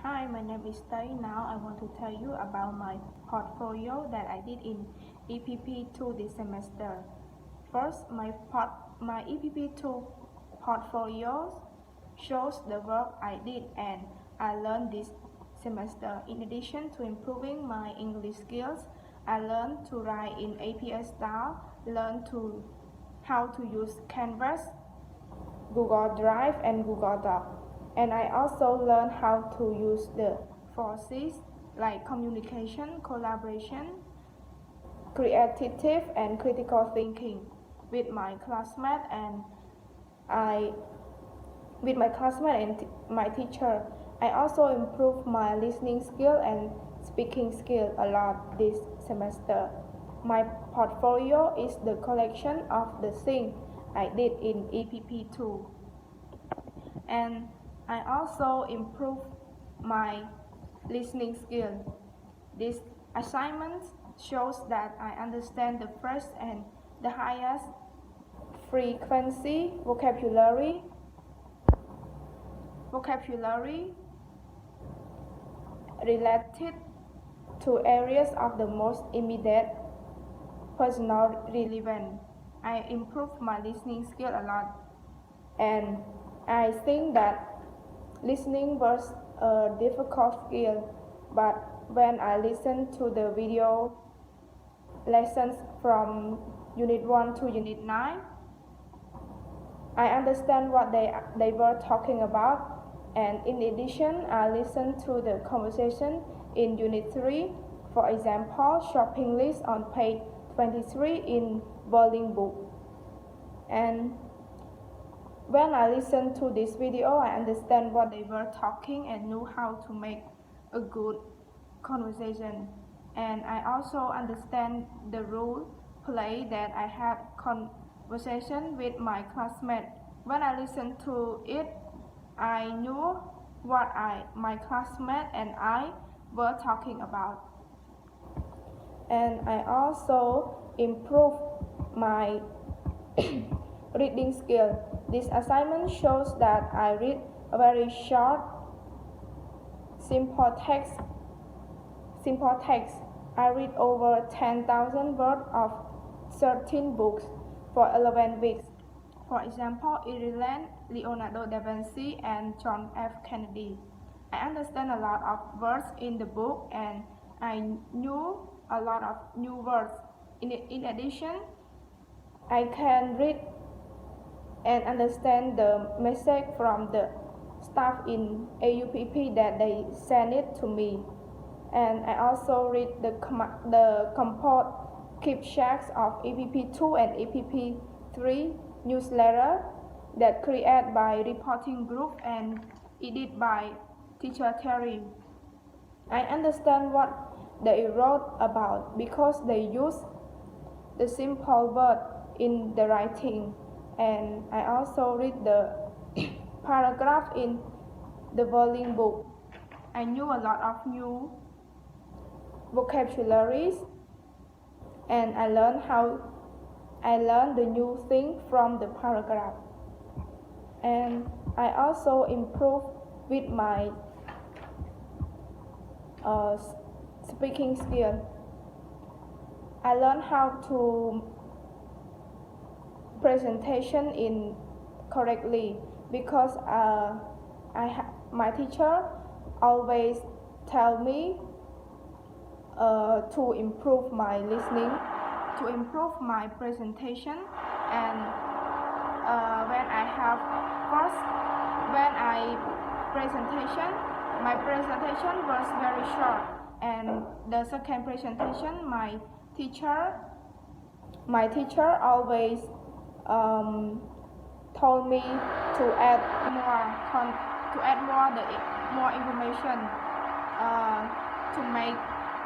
Hi, my name is Tai. Now I want to tell you about my portfolio that I did in EPP2 this semester. First, my EPP2 portfolio shows the work I did and I learned this semester. In addition to improving my English skills, I learned to write in APA style, learned how to use Canvas, Google Drive, and Google Docs. And I also learned how to use the 4Cs like communication, collaboration, creative, and critical thinking with my classmate and my teacher. I also improved my listening skill and speaking skill a lot this semester. My portfolio is the collection of the things I did in EPP2. And I also improved my listening skill. This assignment shows that I understand the first and the highest frequency vocabulary related to areas of the most immediate personal relevance. I improved my listening skill a lot, and I think that listening was a difficult skill, but when I listened to the video lessons from Unit 1 to Unit 9, I understand what they were talking about. And in addition, I listened to the conversation in Unit 3, for example, shopping list on page 23 in Bowling book. And when I listened to this video, I understand what they were talking and knew how to make a good conversation. And I also understand the role play that I had conversation with my classmate. When I listened to it, I knew what my classmate and I were talking about. And I also improved my reading skill. This assignment shows that I read a very short, simple text. I read over 10,000 words of 13 books for 11 weeks. For example, Ireland, Leonardo da Vinci, and John F. Kennedy. I understand a lot of words in the book and I knew a lot of new words. In addition, I can read and understand the message from the staff in AUPP that they sent it to me. And I also read the comport keep tracks of EPP2 and EPP3 newsletter that created by reporting group and edited by teacher Terry. I understand what they wrote about because they use the simple word in the writing. And I also read the paragraph in the Bowling book. I knew a lot of new vocabularies and I learned the new thing from the paragraph. And I also improved with my speaking skill. I learned how to presentation in correctly because my teacher always tell me to improve my listening, to improve my presentation. And my presentation was very short. And the second presentation, my teacher always told me to add more information to make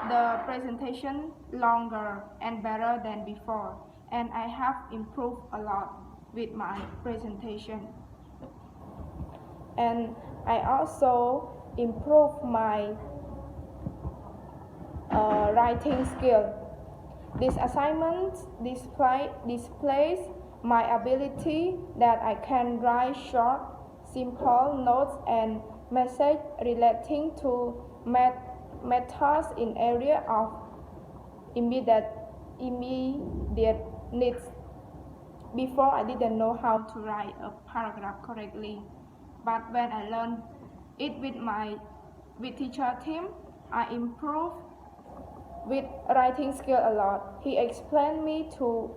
the presentation longer and better than before. And I have improved a lot with my presentation. And I also improved my writing skill. This assignment displays my ability that I can write short simple notes and messages relating to methods in area of immediate needs. Before, I didn't know how to write a paragraph correctly, but when I learned it with teacher Tim, I improved with writing skill a lot. He explained me to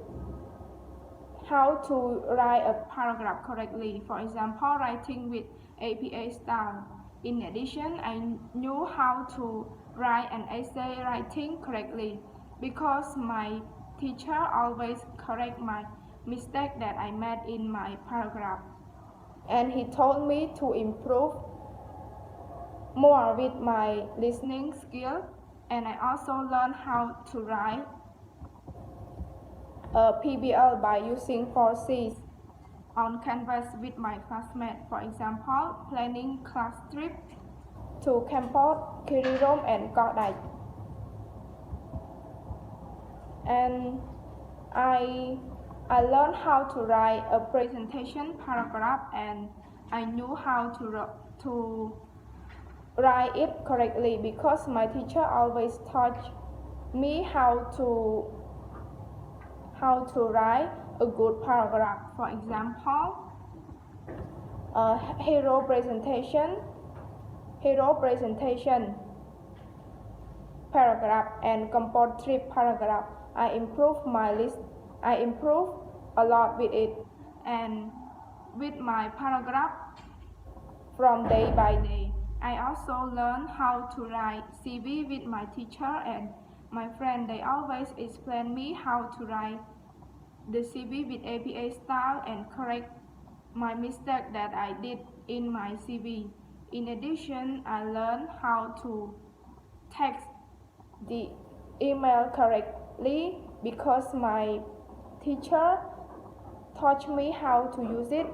how to write a paragraph correctly, for example, writing with APA style. In addition, I knew how to write an essay writing correctly because my teacher always correct my mistake that I made in my paragraph. And he told me to improve more with my listening skill, and I also learned how to write a PBL by using 4Cs on Canvas with my classmates. For example, planning class trip to Kampot, Kirirom, and Kodai. And I learned how to write a presentation paragraph, and I knew how to write it correctly because my teacher always taught me how to write a good paragraph. For example, hero presentation paragraph and Kampot trip paragraph. I improved a lot with it, and with my paragraph from day by day. I also learned how to write CV with my teacher and my friend. They always explain me how to write the CV with APA style and correct my mistake that I did in my CV. In addition, I learned how to text the email correctly because my teacher taught me how to use it,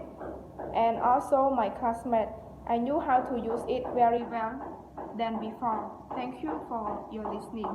and also my classmate. I knew how to use it very well than before. Thank you for your listening.